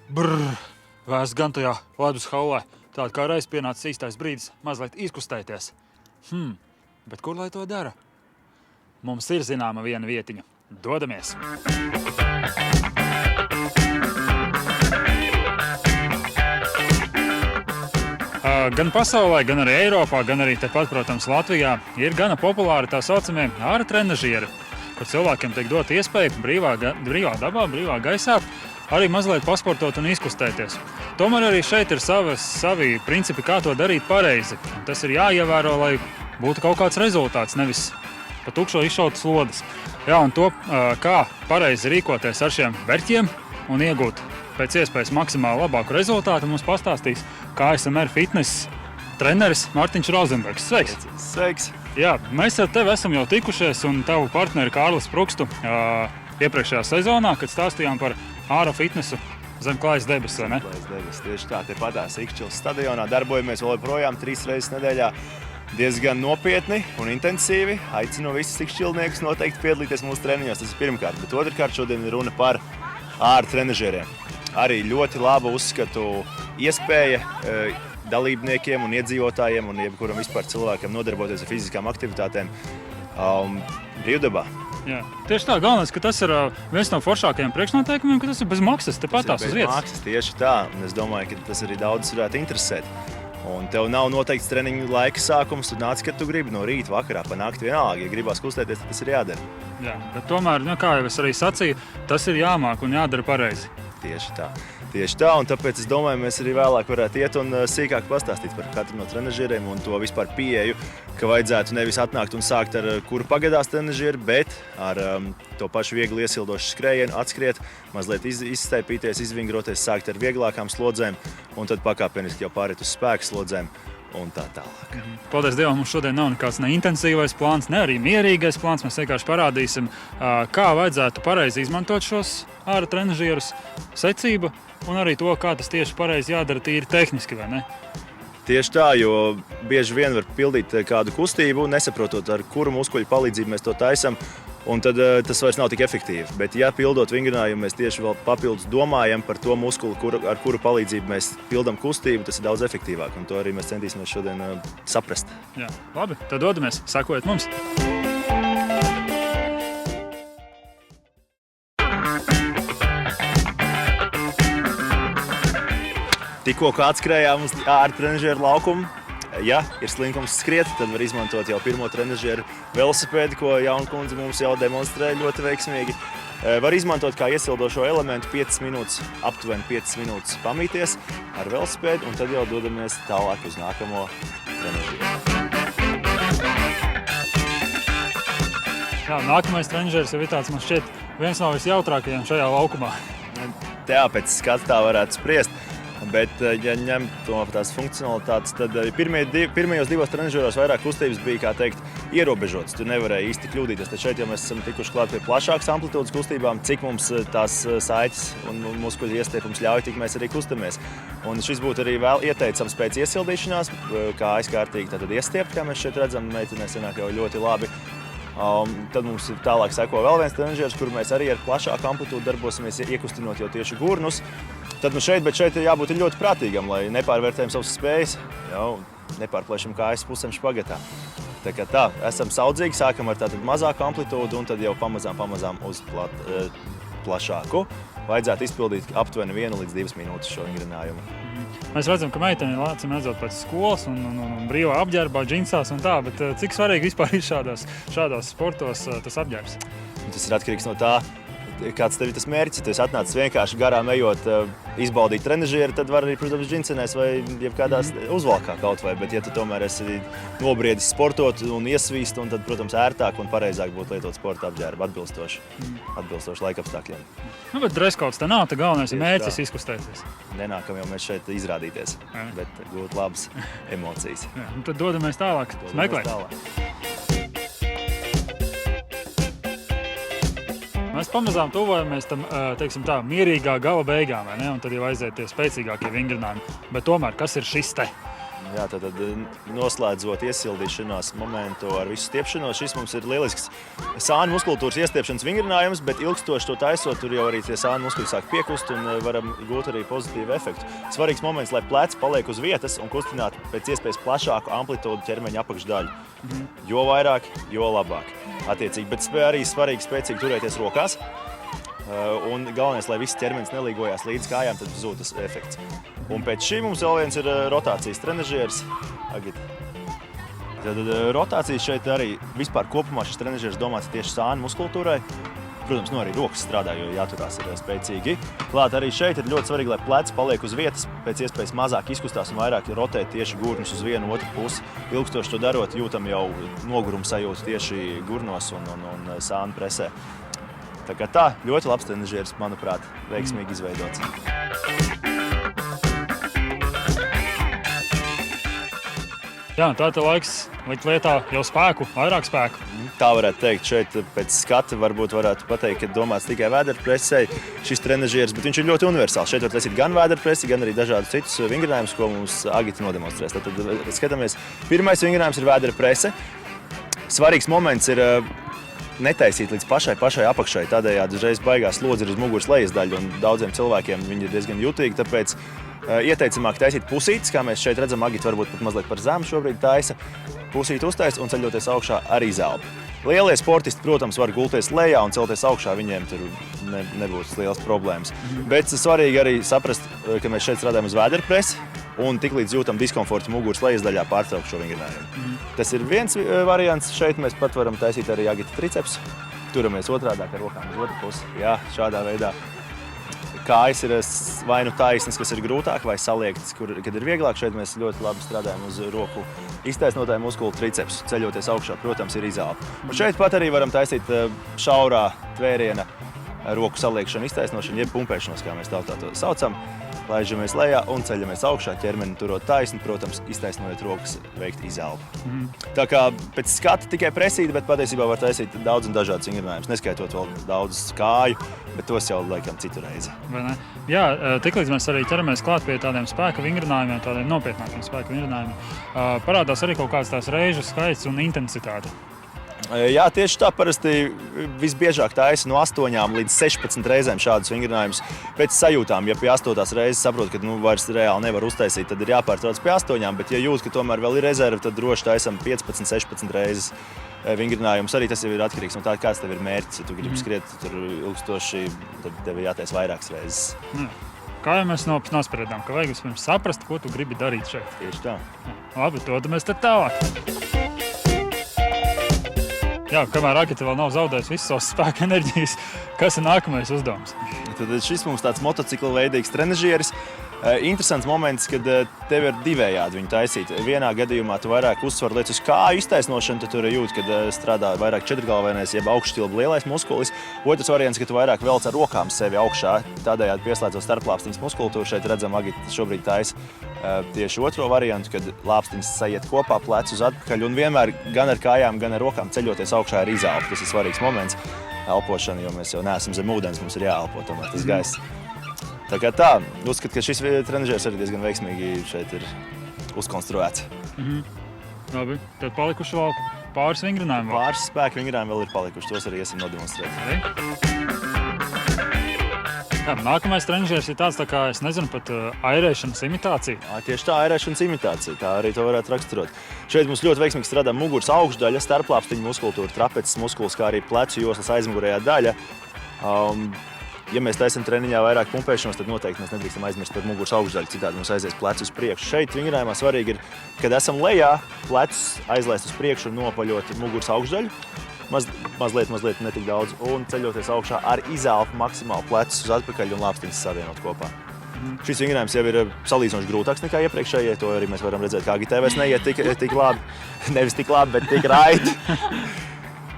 Brr, vēs gan tajā ledus haulē. Tāda kā reiz pienācis īstais brīdis mazliet izkustēties. Bet kur lai to dara? Mums ir zināma viena vietiņa. Dodamies! Gan pasaulē, gan arī Eiropā, gan arī tepat, protams, Latvijā ir gana populāri tā saucamie āra trenažieri, kur cilvēkiem tiek dot iespēju brīvā dabā, brīvā gaisā arī mazliet pasportot un izkustēties. Tomēr arī šeit ir savi principi, kā to darīt pareizi. Un tas ir jāievēro, lai būtu kaut kāds rezultāts, nevis pa tukšo izšautas lodes. Jā, un to, kā pareizi rīkoties ar šiem verķiem un iegūt pēc iespējas maksimāli labāku rezultātu, mums pastāstīs KSMR fitness treneris Mārtiņš Rozenbergs. Sveiks! Sveiks! Jā, mēs ar tevi esam jau tikušies un tavu partneri Kārlis Prukstu iepriekšējā sezonā, kad stāstījām par āra fitnesu zem Klājas debesis, vai ne? Klājas debesis, tieši tā, tepatās Ikšķilas stadionā darbojamies vēl joprojām 3 reizes nedēļā. Diezgan nopietni un intensīvi. Aicinu visus ikšķilniekus noteikti piedalīties mūsu treniņos, tas ir pirmkārt. Bet otrkārt šodien ir runa par āra trenažieriem. Arī ļoti laba uzskatu iespēja dalībniekiem un iedzīvotājiem un jebkuram vispār cilvēkam nodarboties ar fiziskām aktivitātēm brīvdabā. Jā, tieši tā, galvenais, ka tas ir viens no foršākajiem priekšnoteikumiem, ka tas ir bez maksas, tepatās uz vietas. Bez maksas, tieši tā, un es domāju, ka tas arī daudzus varētu interesēt. Un tev nav noteikts treniņu laika sākums, tu nāc, kad tu gribi, no rīta, vakarā, pa nakti vienalga. Ja gribās kustēties, tad tas ir jādara. Jā, bet tomēr, kā jau es arī sacīju, tas ir jāmāk un jādara pareizi. Tieši tā. Tieši tā, un tāpēc es domāju, mēs arī vēlāk varētu iet un sīkāk pastāstīt par katru no trenažieriem un to vispār pieeju, ka vajadzētu nevis atnākt un sākt ar kuru pagadās trenažieri, bet ar to pašu viegli iesildošu skrējienu, atskriet, mazliet izstaipīties, izvingroties, sākt ar vieglākām slodzēm un tad pakāpeniski jau pāriet uz spēku slodzēm un tā tālāk. Paldies Dievam, mums šodien nav nekāds ne intensīvais plāns, ne arī mierīgais plāns. Mēs vienkārši parādīsim, kā vajadzētu pareizi izmantot šos āra trenažierus, secību un arī to, kā tas tieši pareizi jādara tīri tehniski, vai ne? Tieši tā, jo bieži vien var pildīt kādu kustību, nesaprotot, ar kuru muskuļu palīdzību mēs to taisam, un tad tas vairs nav tik efektīvi. Bet, ja pildot vingrinājumu, mēs tieši vēl papildus domājam par to muskuli, ar kuru palīdzību mēs pildam kustību, tas ir daudz efektīvāk, un to arī mēs centīsimies šodien saprast. Jā, labi, tad dodamies, sekojiet mums! Tikko kā atskrējām uz āra trenažieru laukumu, ja ir slinkums skriet, tad var izmantot jau pirmo trenažieru velosipēdu, ko jauna kundze mums jau demonstrē ļoti veiksmīgi. Var izmantot kā iesildošo elementu 5 minūtes, aptuveni 5 minūtes pamīties ar velosipēdu, un tad jau dodamies tālāk uz nākamo trenažieru. Jā, nākamais trenažieris jau ir tāds, man šķiet, viens no visjautrākajiem šajā laukumā. Jā, pēc skats tā varētu spriest. Bet, ja ņemt to tās funkcionalitātes, tad pirmajos 2 trenažieros vairāk kustības bija, kā teikt, ierobežotas. Tu nevarēji īsti kļūdīties. Tad šeit jau mēs esam tikuši klāt pie plašākas amplitūdas kustībām, cik mums tās saites un muskuļu iestiepums ļauj, tik mēs arī kustamies. Un šis būtu arī vēl ieteicams pēc iesildīšanās, kā aizkārtīgi tad iestiept, kā mēs šeit redzam, meitenēs sanāk jau ļoti labi. Tad mums tālāk seko vēl viens trenažieris, kur mēs arī ar plašāku amplitūdu darbosimies, iekustinot jau tieši gurnus. Tad bet šeit ir jābūt ļoti prātīgam, lai nepārvērtējam savas spējas, nepārplēšam kājas pusēm špagatā. Tā kā tā, esam saudzīgi, sākam ar tātad mazāku amplitūdu un tad jau pamazām uz plašāku. Vajadzētu izpildīt aptuveni 1 līdz 2 minūtes šo vingrinājumu. Mēs redzam, ka meiteni lācim redzot pēc skolas un brīvā apģērbā, džinsās un tā, bet cik svarīgi vispār ir šādos sportos tas apģērbs? Tas ir atkarīgs no tā, kāds tev ir tas mērķis. Ja tu esi atnācis vienkārši garām ejot, izbaudīt trenažieri, tad var arī, protams, džinsenēs vai jebkādās uzvalkā kaut vai. Bet, ja tu tomēr esi nobriedis sportot un iesvīst, tad, protams, ērtāk un pareizāk būtu lietot sporta apģērbu atbilstoši laikapstākļiem. Bet dreskauds te nav, te galvenais ir mērķis izkustēties. Nenākam jau mēs šeit izrādīties, bet gūt labas emocijas. Jā, un tad dodamies tālāk, meklēt. Mēs pamazām tuvojamies tam, teiksim tā, mierīgā gala beigām, vai ne? Un tad jau aiziet tie spēcīgākie vingrinājumi. Bet tomēr, kas ir šis te? Jā, tad noslēdzot iesildīšanās momentu ar visu stiepšanos, šis mums ir lielisks sānu muskultūras iestiepšanas vingrinājums, bet ilgstoši to taisot, tur jau arī tie sānu muskuļi sāk piekust un varam gūt arī pozitīvu efektu. Svarīgs moments, lai pleci paliek uz vietas un kustinātu pēc iespējas plašāku amplitūdu ķermeņa apakšdaļu. Jo vairāk, jo labāk. Attiecīgi, bet arī svarīgi spēcīgi turēties rokās. Un galvenais, lai viss ķermenis nelīgojās līdz kājām, tad zūd tas efekts. Un pēc šī mums vēl viens ir rotācijas trenažieris. Tad rotācijas šeit arī vispār kopumā šis trenažieris domāts tieši sānu muskultūrai. Protams, arī rokas strādā, jo jāturās ir spēcīgi. Klāt arī šeit ir ļoti svarīgi, lai pleci paliek uz vietas, pēc iespējas mazāk izkustās un vairāk rotē tieši gurnus uz vienu otru pusi. Ilgstoši to darot, jūtam jau noguruma sajūtu tieši gurnos un sānu presē. Tā kā tā, ļoti labs trenažieris, manuprāt, veiksmīgi izveidots. Jā, tā ir laiks likt lietā jau spēku, vairāk spēku. Tā varētu teikt, šeit pēc skata varētu pateikt, ka domāts tikai vēderpresei šis trenažieris, bet viņš ir ļoti universāls. Šeit var taisīt gan vēderpresi, gan arī dažādus citus vingrinājumus, ko mums Agita nodemonstrēs. Tad skatāmies, pirmais vingrinājums ir vēderprese. Svarīgs moments ir netaisīt līdz pašai apakšai, tādējādi uzreiz baigās slodzi ir uz muguras lejas daļu, un daudziem cilvēkiem viņi ir diezgan jutīgi, tāpēc ieteicamāk taisīt pusītes, kā mēs šeit redzam, Agita varbūt pat mazliet par zemu šobrīd taisa. Pusīti uztaisa un ceļoties augšā ar izelpu. Lielie sportisti, protams, var gulties lejā un celties augšā, viņiem tur nebūs liels problēmas. Bet svarīgi arī saprast, ka mēs šeit strādājam uz vēderpresi, un tiklīdz jūtam diskomfortu muguras lejas daļā, pārtraukt šo vingrinājumu. Tas ir viens variants. Šeit mēs pat varam taisīt arī Agita tricepsu. Turamies otrādāk ar rokām uz otru pusi. Jā, šādā veidā. Kājas ir vai nu taisnas, kas ir grūtāk, vai saliektas, kad ir vieglāk. Šeit mēs ļoti labi strādājam uz roku iztaisnotāju muskulu tricepsu. Ceļoties augšā, protams, ir izelpa. Un šeit pat arī varam taisīt šaurā tvēriena roku saliekšanu, iztaisnošanu, jeb pumpēšanos, kā mēs tautā to saucam. Laižamies lejā un ceļamies augšā, ķermeni turot taisni, protams, iztaisnojot rokas, veikt izelpu. Tā kā pēc skata tikai presīti, bet patiesībā var taisīt daudz un dažādas vingrinājumus, neskaitot vēl daudz kāju, bet tos jau laikam citu reizi. Vai ne? Jā, tiklīdz mēs arī ķeramies klāt pie tādiem spēka vingrinājumiem, tādiem nopietnākiem spēka vingrinājumiem, parādās arī kaut kāds tās reižu skaits un intensitāte. Jā, tieši tā parasti visbiežāk taisa no 8 līdz 16 reizēm šādus vingrinājumus pēc sajūtām. Ja pie 8. reizes saprot, ka vairs reāli nevar uztaisīt, tad ir jāpārtrauc pie 8, bet ja jūt, ka tomēr vēl ir rezerve, tad droši taisam 15, 16 reizes vingrinājumus. Arī tas jau ir atkarīgs no tā, kāds tev ir mērķis. Ja tu gribi skriet tur ilgstoši, tad tev ir jātais vairākas reizes. Kā jau mēs nospriedām, ka vajag vispirms saprast, ko tu gribi darīt šeit. Tieši tā. Labi, to mēs tad tālāk. Jā, kamēr Agita vēl nav zaudējusi visu savas spēka enerģijas, kas ir nākamais uzdevums? Tad šis mums tāds motocikla veidīgs trenažieris. Interesants moments, kad tev ir divējādi viņu taisīt. Vienā gadījumā tu vairāk uzsvaru liec uz kāju iztaisnošanu, tad tur jūt, kad strādā vairāk četrgalvainais, jeb augšstilbu lielais muskulis. Otrs variants, ka tu vairāk velc ar rokām sevi augšā, tādējādi pieslēdzot starplāpstiņas muskultūru. Šeit redzam, Agita šobrīd taisa tieši otro variantu, kad lāpstiņas sajiet kopā, plecs uz atpakaļ un vienmēr gan ar kājām, gan ar rokām ceļoties augšā ar izelpu. Tas ir svarīgs moments elpošana, jo mēs jau neesam zem ūdens, mums ir jāelpo tomēr tas gaiss. Tā kā tā, uzskatu, ka šis trenažieris arī diezgan veiksmīgi šeit ir uzkonstruēts. Labi, tad palikuši vēl pāris vingrinājumi. Pāris spēka vingrinājumi vēl ir palikuši, tos arī esam nodemonstrēti. Jā, nākamais trenažieris ir tāds, tā kā, es nezinu, pat airēšanas imitācija. Tieši tā, airēšanas imitācija, tā arī to varētu raksturot. Šeit mums ļoti veiksmīgi strādā muguras augšdaļa, starplāpstiņu muskultūra, trapeces muskulis, kā arī plecu joslas aizmugurējā daļa. Ja mēs taisam treniņā vairāk pumpēšanos, tad noteikti mēs nedrīkstam aizmirst par muguras augšdaļu, citādi mums aizies plecs uz priekšu. Šeit vingrinājumā svarīgi ir, kad esam lejā, plecs aizlaist uz priekšu un nopaļot muguras augšdaļu. Mazliet, netik daudz, un ceļoties augšā ar izelpu maksimāli plecus uz atpakaļ un lāpstiņas savienot kopā. Šis vingrinājums jau ir salīdzinoši grūtāks nekā iepriekšējie, to arī mēs varam redzēt, kā Agitai vairs neiet tik labi, nevis tik labi, bet tik raiti.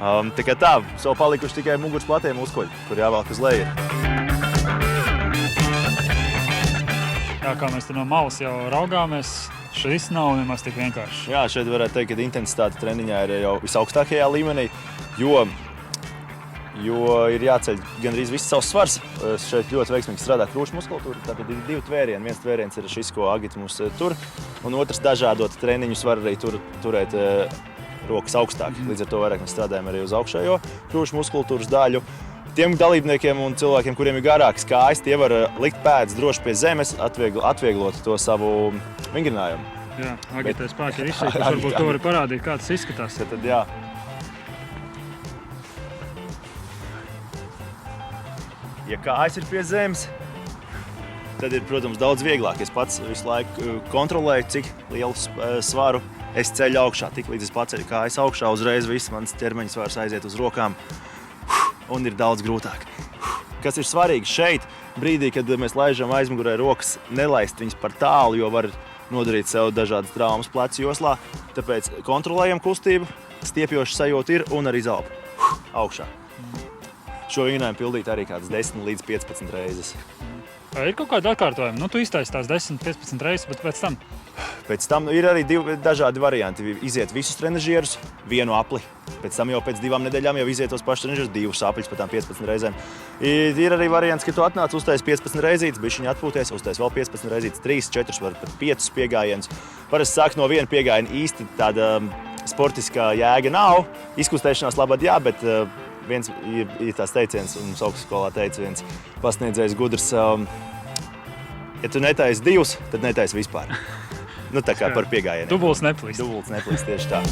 Tā kā tā, vēl palikuši tikai muguras platie muskuļi, kur jāvelk uz leju. Jā, kā mēs te no malas jau raugāmies, šis nav nemaz tik vienkārši. Jā, šeit varētu teikt, ka intensitāte treniņā ir jau visaugstākajā līmenī, jo jo ir jāceļ gandrīz viss savs svars. Šeit ļoti veiksmīgi strādā krūšu muskultūra. Tātad ir 2 tvērieni. Viens tvēriens ir šis, ko Agita mums tur, un otrs dažādot treniņus var arī turēt rokas augstāk. Līdz ar to vairāk mēs strādājam arī uz augšējo krūšu muskultūras daļu. Tiem dalībniekiem un cilvēkiem, kuriem ir garākas kājas, tie var likt pēdas droši pie zemes, atvieglot to savu vingrinājumu. Jā, Agitai spēki ir izsīkuši. Varbūt to var parādīt, kā tas izskatās. Tad, jā. Ja kājas ir pie zemes, tad ir, protams, daudz vieglāk. Es pats visu laiku kontrolēju, cik lielu svaru es ceļu augšā. Tik līdz es paceļu kājas augšā, uzreiz viss mans ķermeņa svars aiziet uz rokām un ir daudz grūtāk. Kas ir svarīgi šeit, brīdī, kad mēs laižam aizmugurē rokas, nelaist viņas par tālu, jo var nodarīt sev dažādas traumas plecu joslā. Tāpēc kontrolējam kustību, stiepjoša sajūta ir un arī zelpu augšā. Šo vingrinājumu pildīt arī kādas 10 līdz 15 reizes. Ir kaut kāda atkārtojuma? Nu, tu iztaisi tās 10-15 reizes, bet pēc tam? Pēc tam ir arī dažādi varianti. Iziet visus trenažierus, vienu apli. Pēc tam jau pēc 2 nedēļām jau iziet tos pašus trenažierus, 2 apļus, pēc tam 15 reizēm. Ir arī variants, ka tu atnāc, uztais 15 reizītes, bišķiņi atpūties, uztais vēl 15 reizītes, 3, 4, var pat 5 piegājienus. Parasti sāk no viena piegājiena īsti tāda sportiskā jēga nav. Izkustēšanās labad jā, bet viens ir tās teiciens, un mums augstskolā teica viens pasniedzējs gudrs, ja tu netaisi 2, tad netaisi vispār. Nu, tā kā par piegājieniem. Dubults neplīst. Dubults neplīst, tieši tā.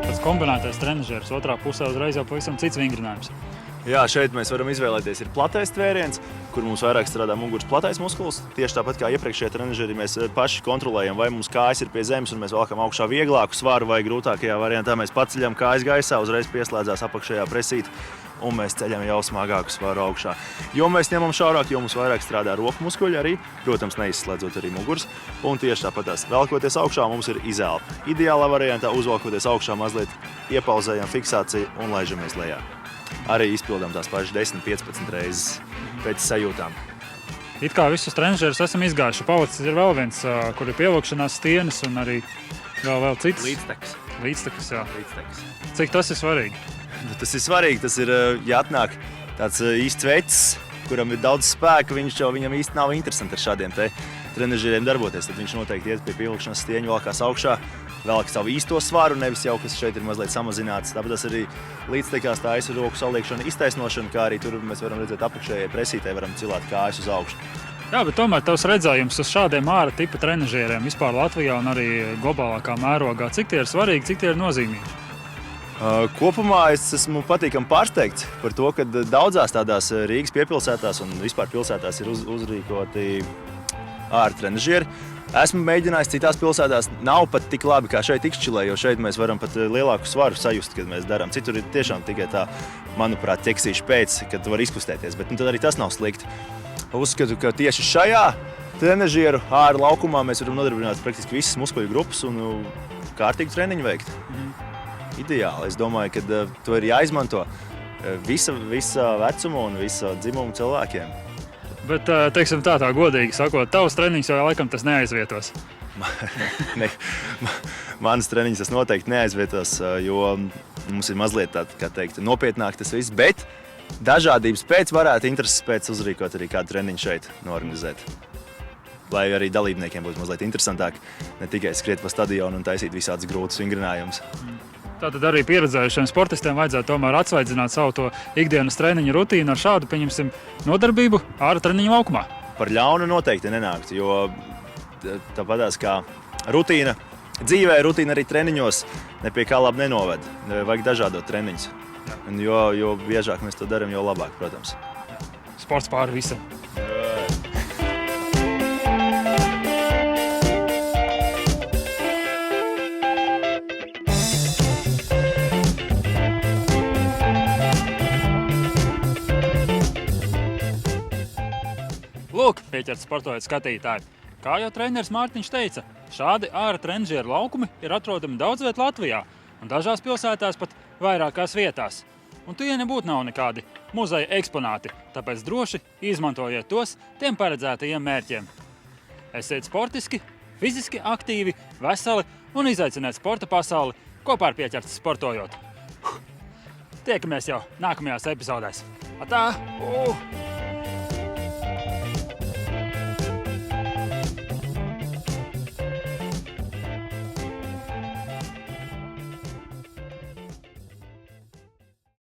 Tas kombinētais trenažieris otrā pusē uzreiz jau pavisam cits vingrinājums. Jā, šeit mēs varam izvēlēties. Ir platais tvēriens, kur mums vairāk strādā muguras platais muskulis. Tieši tāpat kā iepriekšējā trenažierī mēs paši kontrolējam, vai mums kājas ir pie zemes un mēs valkam augšā vieglāku svaru, vai grūtākajā variantā mēs paceļam kājas gaisā, uzreiz pieslēdzās apakšējā presīte un mēs ceļam jau smagāku svaru augšā. Jo mēs ņemam šaurāk, jo mums vairāk strādā roku muskuļi arī, protams, neizslēdzot arī muguras. Un tieši tāpatās velkoties augšā mums ir izelpa. Ideālā variantā uzvelkoties augšā mazliet iepauzējam fiksāciju un laižamies lejā. Arī izpildām tās pašas 10-15 reizes pēc sajūtām. It kā visus trenažierus esam izgājuši. Palicis ir vēl viens, kur ir pievilkšanās stienes un arī vēl cits. Līdztekus, jā. Cik tas ir svarīgi? Tas ir svarīgi, tas ir jāatnāk tāds īsts vecs, kuram ir daudz spēka, viņam īsti nav interesanti ar šādiem trenažieriem darboties. Tad viņš noteikti iet pie pievilkšanas stieņu, valkās augšā, velk savu īsto svaru, nevis jau, kas šeit ir mazliet samazināts. Tāpēc tas arī līdztekās tā roku saliekšana, iztaisnošana, kā arī tur mēs varam redzēt apakšējai presītei, varam cilāt kājas uz augšu. Jā, bet tomēr tavs redzējums uz šādiem āra tipa trenažieriem vispār Latvijā un arī globālākā mērogā, cik tie ir svarīgi, cik tie ir nozīmīgi? Kopumā es esmu patīkami pārsteigts par to, ka daudzās tādās Rīgas piepilsētās un vispār pilsētās ir uzrīkoti āra trenažieri. Esmu mēģinājis citās pilsētās, nav pat tik labi kā šeit Ikšķilē, jo šeit mēs varam pat lielāku svaru sajust, kad mēs darām. Citur ir tiešām tikai tā, manuprāt, ķeksīša pēc, kad tu vari izkustēties, bet tad arī tas nav slikti. Uzskatu, ka tieši šajā trenažieru āra laukumā mēs varam nodarbināt praktiski visas muskuļu grupas un kārtīgu treniņu veikt. Ideāli. Es domāju, ka to ir jāizmanto visa vecuma un visa dzimuma cilvēkiem. Bet, teiksim tā godīgi sakot, tavs treniņš jau laikam tas neaizvietos. Manas treniņas tas noteikti neaizvietos, jo mums ir mazliet tā, kā teikt, nopietnāk tas viss, bet dažādības pēc varētu intereses pēc uzrīkot arī kādu treniņu šeit norganizēt. Lai arī dalībniekiem būtu mazliet interesantāk, ne tikai skriet pa stadionu un taisīt visādus grūtus vingrinājumus. Tātad arī pieredzējušiem sportistiem vajadzētu tomēr atsvaidzināt savu to ikdienas treniņu rutīnu ar šādu, pieņemsim, nodarbību āra treniņu laukumā. Par ļaunu noteikti nenākt, jo tāpatās kā rutīna dzīvē, rutīna arī treniņos ne pie kā labi nenoved. Vajag dažādot treniņus. Jo biežāk mēs to darām, jo labāk, protams. Sports pāri visam. Lūk, pieķerts sportojot skatītāji. Kā jau treneris Mārtiņš teica, šādi āra trenažieru laukumi ir atrodami daudz viet Latvijā un dažās pilsētās pat vairākās vietās. Un tie nebūtu nav nekādi muzeja eksponāti, tāpēc droši izmantojiet tos tiem paredzētajiem mērķiem. Esiet sportiski, fiziski aktīvi, veseli un izaiciniet sporta pasauli kopā ar pieķerts sportojot. Tiekamies jau nākamajās epizodēs. Atā!